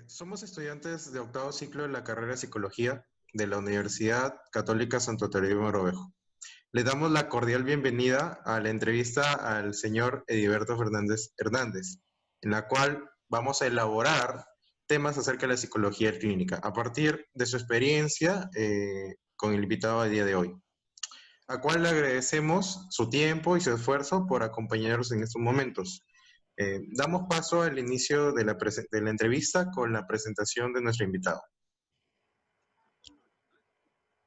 Somos estudiantes de octavo ciclo de la carrera de Psicología de la Universidad Católica Santo Toribio Mogrovejo. Le damos la cordial bienvenida a la entrevista al señor Ediberto Fernández Hernández, en la cual vamos a elaborar temas acerca de la psicología clínica a partir de su experiencia con el invitado del día de hoy, a cual le agradecemos su tiempo y su esfuerzo por acompañarnos en estos momentos. Damos paso al inicio de la entrevista con la presentación de nuestro invitado.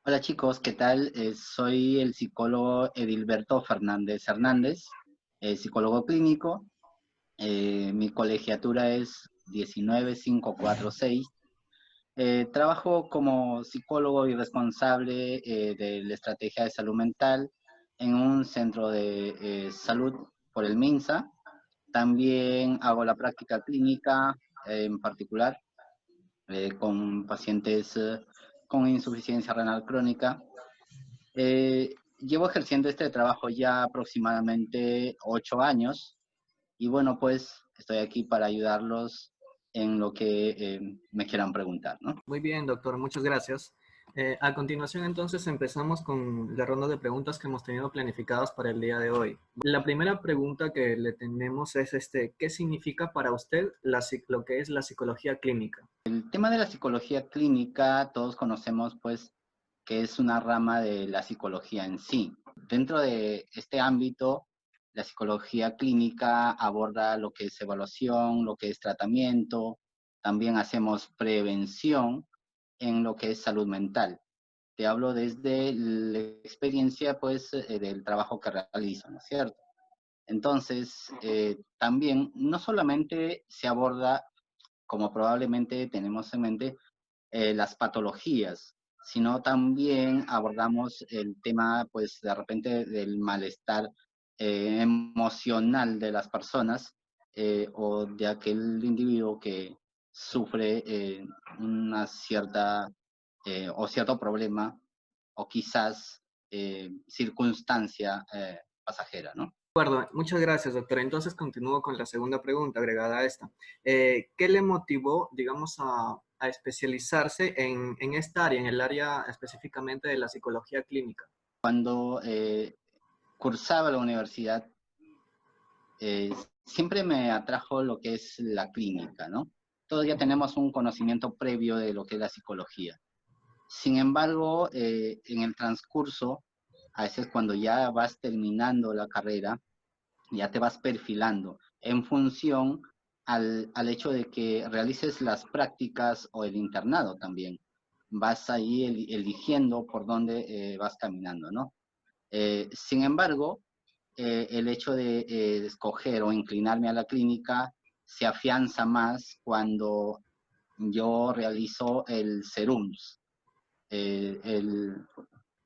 Hola chicos, ¿qué tal? Soy el psicólogo Edilberto Fernández Hernández, psicólogo clínico. Mi colegiatura es 19546. Trabajo como psicólogo y responsable de la estrategia de salud mental en un centro de salud por el MINSA. También hago la práctica clínica en particular con pacientes con insuficiencia renal crónica. Llevo ejerciendo este trabajo ya aproximadamente 8 años y bueno, pues estoy aquí para ayudarlos en lo que me quieran preguntar, ¿no? Muy bien, doctor, muchas gracias. A continuación, entonces, empezamos con la ronda de preguntas que hemos tenido planificadas para el día de hoy. La primera pregunta que le tenemos es, ¿qué significa para usted lo que es la psicología clínica? El tema de la psicología clínica, todos conocemos, pues, que es una rama de la psicología en sí. Dentro de este ámbito, la psicología clínica aborda lo que es evaluación, lo que es tratamiento, también hacemos prevención en lo que es salud mental. Te hablo desde la experiencia, pues, del trabajo que realizo, ¿no es cierto? Entonces, también no solamente se aborda, como probablemente tenemos en mente, las patologías, sino también abordamos el tema, pues, de repente del malestar emocional de las personas o de aquel individuo que sufre una cierta o cierto problema o quizás circunstancia pasajera, ¿no? De acuerdo, muchas gracias, doctor. Entonces, continúo con la segunda pregunta agregada a esta. ¿Qué le motivó, digamos, a especializarse en esta área, en el área específicamente de la psicología clínica? Cuando cursaba la universidad, siempre me atrajo lo que es la clínica, ¿no? Todos ya tenemos un conocimiento previo de lo que es la psicología. Sin embargo, en el transcurso, a veces cuando ya vas terminando la carrera, ya te vas perfilando en función al hecho de que realices las prácticas o el internado también. Vas ahí eligiendo por dónde vas caminando, ¿no? Sin embargo, el hecho de escoger o inclinarme a la clínica se afianza más cuando yo realizo el SERUMS, el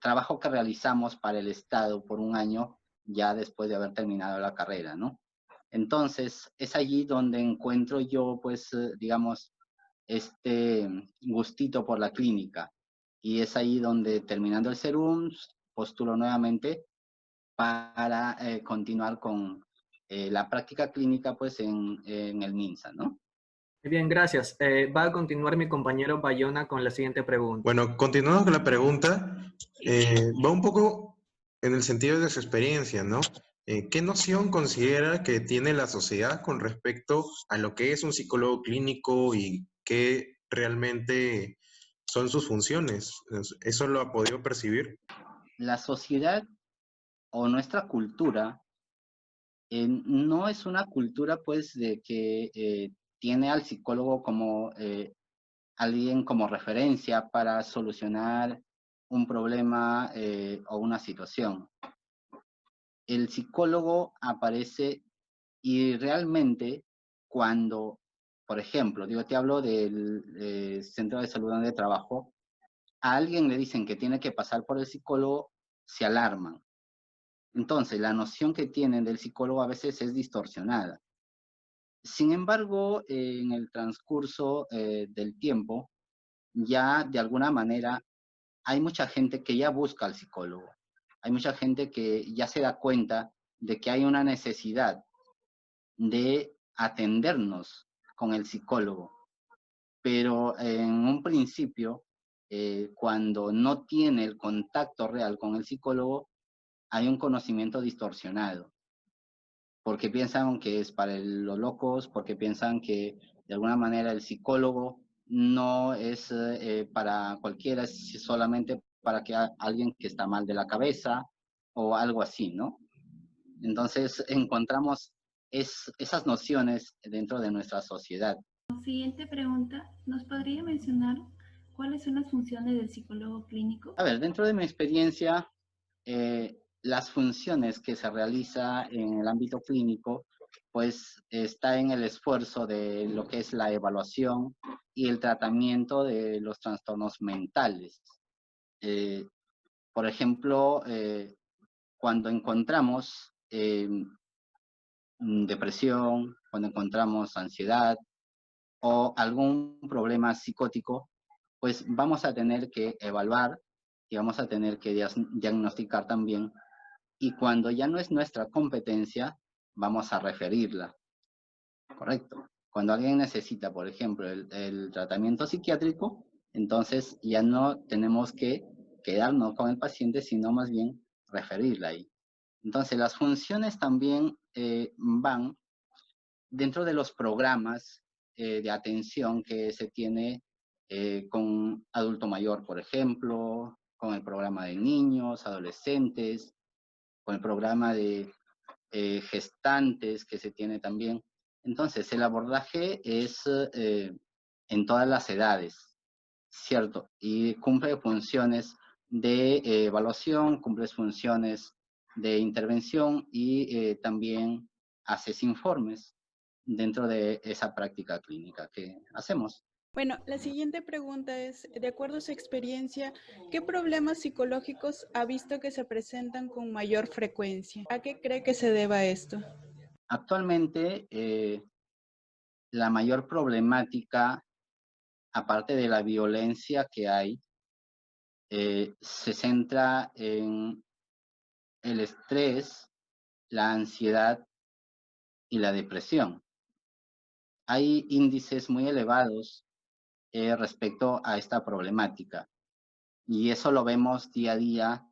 trabajo que realizamos para el Estado por un año ya después de haber terminado la carrera, ¿no? Entonces, es allí donde encuentro yo, pues, digamos, este gustito por la clínica. Y es ahí donde, terminando el SERUMS, postulo nuevamente para continuar con la práctica clínica, pues, en el MINSA, ¿no? Muy bien, gracias. Va a continuar mi compañero Bayona con la siguiente pregunta. Bueno, continuando con la pregunta, va un poco en el sentido de su experiencia, ¿no? ¿Qué noción considera que tiene la sociedad con respecto a lo que es un psicólogo clínico y qué realmente son sus funciones? ¿Eso lo ha podido percibir? La sociedad o nuestra cultura no es una cultura, pues, de que tiene al psicólogo como alguien como referencia para solucionar un problema o una situación. El psicólogo aparece y realmente cuando, por ejemplo, digo, te hablo del centro de salud donde trabajo, a alguien le dicen que tiene que pasar por el psicólogo, se alarman. Entonces, la noción que tienen del psicólogo a veces es distorsionada. Sin embargo, en el transcurso del tiempo, ya de alguna manera hay mucha gente que ya busca al psicólogo. Hay mucha gente que ya se da cuenta de que hay una necesidad de atendernos con el psicólogo. pero en un principio, cuando no tiene el contacto real con el psicólogo, hay un conocimiento distorsionado, porque piensan que es para los locos, porque piensan que de alguna manera el psicólogo no es para cualquiera, es solamente para que alguien que está mal de la cabeza o algo así, ¿no? Entonces encontramos esas nociones dentro de nuestra sociedad. Siguiente pregunta, ¿nos podría mencionar cuáles son las funciones del psicólogo clínico? A ver, dentro de mi experiencia, las funciones que se realiza en el ámbito clínico, pues está en el esfuerzo de lo que es la evaluación y el tratamiento de los trastornos mentales. Por ejemplo, cuando encontramos depresión, cuando encontramos ansiedad o algún problema psicótico, pues vamos a tener que evaluar y vamos a tener que diagnosticar también. Y cuando ya no es nuestra competencia, vamos a referirla, ¿correcto? Cuando alguien necesita, por ejemplo, el tratamiento psiquiátrico, entonces ya no tenemos que quedarnos con el paciente, sino más bien referirla ahí. Entonces, las funciones también van dentro de los programas de atención que se tiene con adulto mayor, por ejemplo, con el programa de niños, adolescentes, con el programa de gestantes que se tiene también. Entonces, el abordaje es en todas las edades, ¿cierto? Y cumple funciones de evaluación, cumple funciones de intervención y también haces informes dentro de esa práctica clínica que hacemos. Bueno, la siguiente pregunta es, de acuerdo a su experiencia, ¿qué problemas psicológicos ha visto que se presentan con mayor frecuencia? ¿A qué cree que se deba esto? Actualmente, la mayor problemática, aparte de la violencia que hay, se centra en el estrés, la ansiedad y la depresión. Hay índices muy elevados respecto a esta problemática y eso lo vemos día a día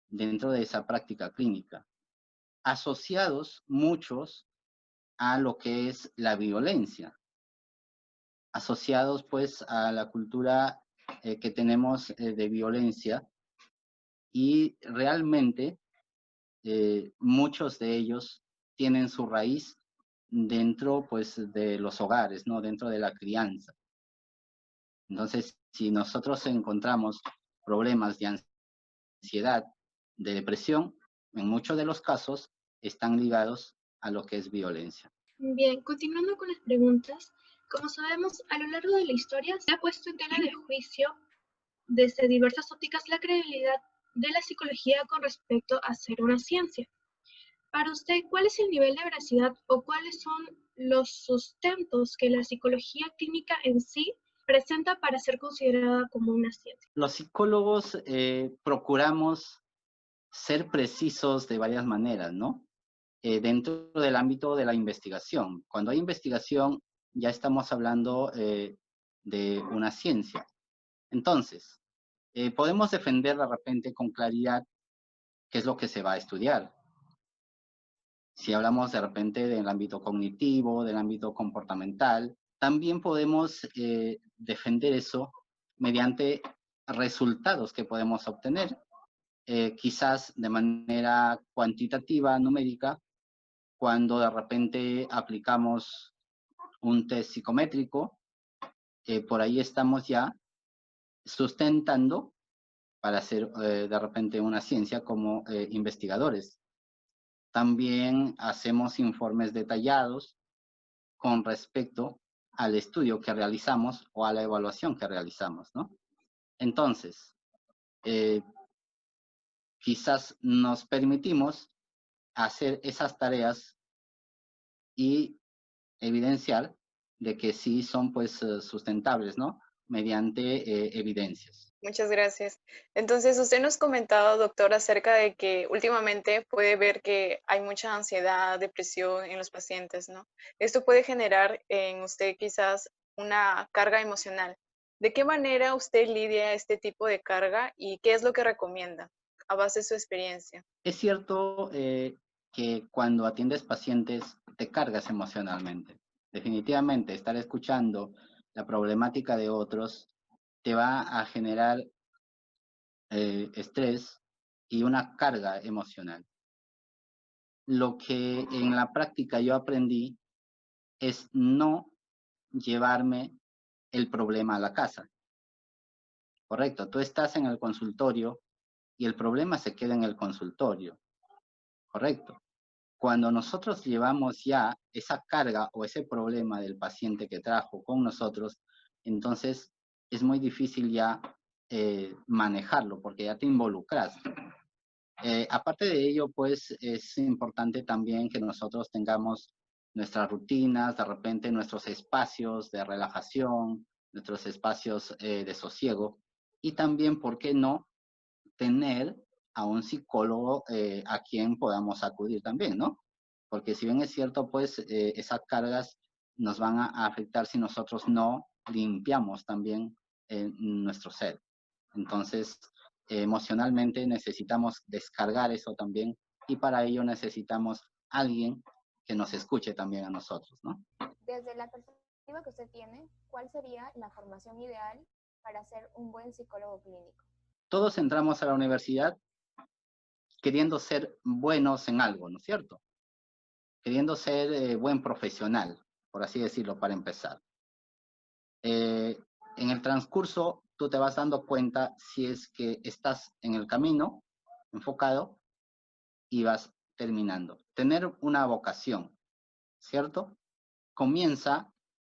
dentro de esa práctica clínica, asociados muchos a lo que es la violencia, asociados pues a la cultura que tenemos de violencia y realmente muchos de ellos tienen su raíz dentro pues de los hogares, ¿no? Dentro de la crianza. Entonces, si nosotros encontramos problemas de ansiedad, de depresión, en muchos de los casos están ligados a lo que es violencia. Bien, continuando con las preguntas, como sabemos, a lo largo de la historia se ha puesto en tela de juicio desde diversas ópticas la credibilidad de la psicología con respecto a ser una ciencia. Para usted, ¿cuál es el nivel de veracidad o cuáles son los sustentos que la psicología clínica en sí presenta para ser considerada como una ciencia? Los psicólogos procuramos ser precisos de varias maneras, ¿no? Dentro del ámbito de la investigación. Cuando hay investigación, ya estamos hablando de una ciencia. Entonces, podemos defender de repente con claridad qué es lo que se va a estudiar. Si hablamos de repente del ámbito cognitivo, del ámbito comportamental, también podemos defender eso mediante resultados que podemos obtener, quizás de manera cuantitativa, numérica, cuando de repente aplicamos un test psicométrico, por ahí estamos ya sustentando para hacer de repente una ciencia como investigadores. También hacemos informes detallados con respecto al estudio que realizamos o a la evaluación que realizamos, ¿no? Entonces, quizás nos permitimos hacer esas tareas y evidenciar de que sí son pues sustentables, ¿no? Mediante evidencias. Muchas gracias. Entonces, usted nos comentaba, doctor, acerca de que últimamente puede ver que hay mucha ansiedad, depresión en los pacientes, ¿no? Esto puede generar en usted quizás una carga emocional. ¿De qué manera usted lidia este tipo de carga y qué es lo que recomienda a base de su experiencia? Es cierto que cuando atiendes pacientes te cargas emocionalmente. Definitivamente, estar escuchando la problemática de otros te va a generar estrés y una carga emocional. Lo que en la práctica yo aprendí es no llevarme el problema a la casa. Correcto, tú estás en el consultorio y el problema se queda en el consultorio. Correcto. Cuando nosotros llevamos ya esa carga o ese problema del paciente que trajo con nosotros, entonces es muy difícil ya manejarlo porque ya te involucras. Aparte de ello, pues es importante también que nosotros tengamos nuestras rutinas, de repente nuestros espacios de relajación, nuestros espacios de sosiego y también, ¿por qué no?, tener a un psicólogo a quien podamos acudir también, ¿no? Porque si bien es cierto, pues esas cargas nos van a afectar si nosotros no limpiamos también nuestro ser. Entonces, emocionalmente necesitamos descargar eso también y para ello necesitamos alguien que nos escuche también a nosotros, ¿no? Desde la perspectiva que usted tiene, ¿cuál sería la formación ideal para ser un buen psicólogo clínico? Todos entramos a la universidad queriendo ser buenos en algo, ¿no es cierto? Queriendo ser buen profesional, por así decirlo, para empezar. En el transcurso, tú te vas dando cuenta si es que estás en el camino, enfocado, y vas terminando. Tener una vocación, ¿cierto?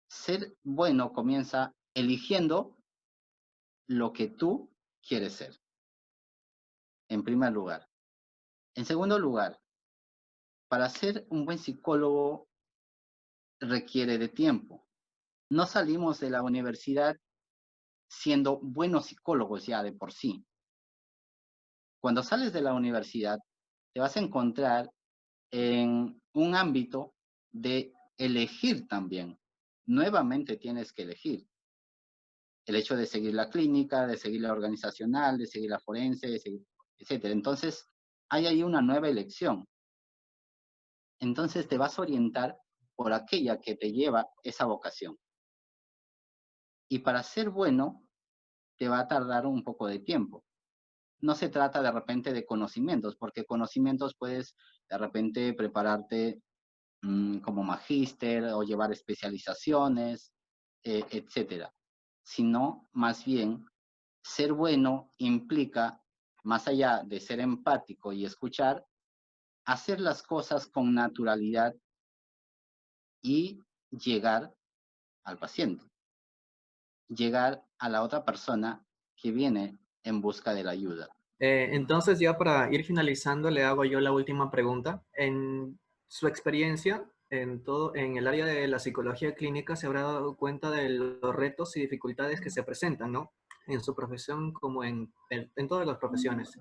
Ser bueno comienza eligiendo lo que tú quieres ser, en primer lugar. En segundo lugar, para ser un buen psicólogo requiere de tiempo. No salimos de la universidad siendo buenos psicólogos ya de por sí. Cuando sales de la universidad, te vas a encontrar en un ámbito de elegir también. Nuevamente tienes que elegir. El hecho de seguir la clínica, de seguir la organizacional, de seguir la forense, etc. Entonces, hay ahí una nueva elección. Entonces, te vas a orientar por aquella que te lleva esa vocación. Y para ser bueno, te va a tardar un poco de tiempo. No se trata de repente de conocimientos, porque conocimientos puedes de repente prepararte como magíster o llevar especializaciones, etcétera. Sino, más bien, ser bueno implica, más allá de ser empático y escuchar, hacer las cosas con naturalidad y llegar al paciente, llegar a la otra persona que viene en busca de la ayuda. Entonces, ya para ir finalizando, le hago yo la última pregunta. En su experiencia, en el área de la psicología clínica, se habrá dado cuenta de los retos y dificultades que se presentan, ¿no? En su profesión como en todas las profesiones.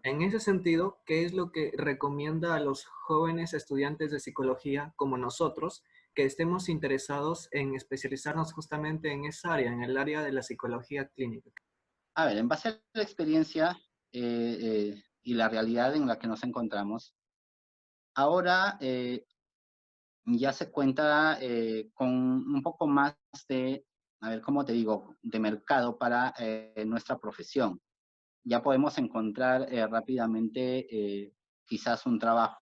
En ese sentido, ¿qué es lo que recomienda a los jóvenes estudiantes de psicología como nosotros que estemos interesados en especializarnos justamente en esa área, en el área de la psicología clínica? A ver, en base a la experiencia y la realidad en la que nos encontramos, ahora ya se cuenta con un poco más de, a ver, ¿cómo te digo?, de mercado para nuestra profesión. Ya podemos encontrar rápidamente quizás un trabajo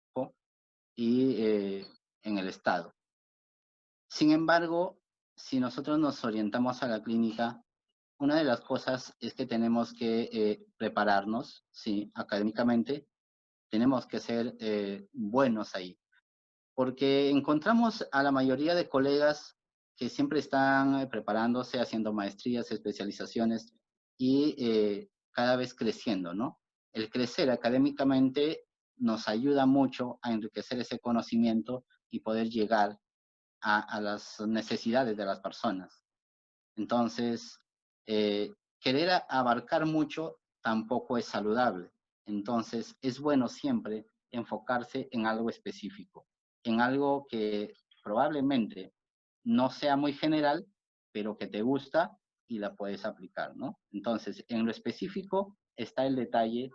y, en el Estado. Sin embargo, si nosotros nos orientamos a la clínica, una de las cosas es que tenemos que prepararnos, sí, académicamente, tenemos que ser buenos ahí, porque encontramos a la mayoría de colegas que siempre están preparándose, haciendo maestrías, especializaciones y cada vez creciendo, ¿no? El crecer académicamente nos ayuda mucho a enriquecer ese conocimiento y poder llegar a las necesidades de las personas. Entonces, querer abarcar mucho tampoco es saludable. Entonces, es bueno siempre enfocarse en algo específico, en algo que probablemente no sea muy general, pero que te gusta y la puedes aplicar, ¿no? Entonces, en lo específico está el detalle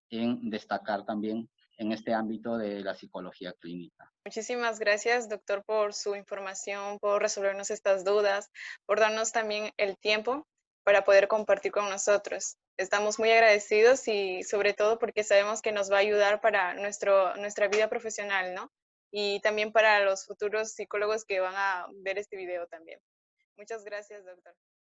en destacar también en este ámbito de la psicología clínica. Muchísimas gracias, doctor, por su información, por resolvernos estas dudas, por darnos también el tiempo para poder compartir con nosotros. Estamos muy agradecidos y sobre todo porque sabemos que nos va a ayudar para nuestra vida profesional, ¿no? Y también para los futuros psicólogos que van a ver este video también. Muchas gracias, doctor.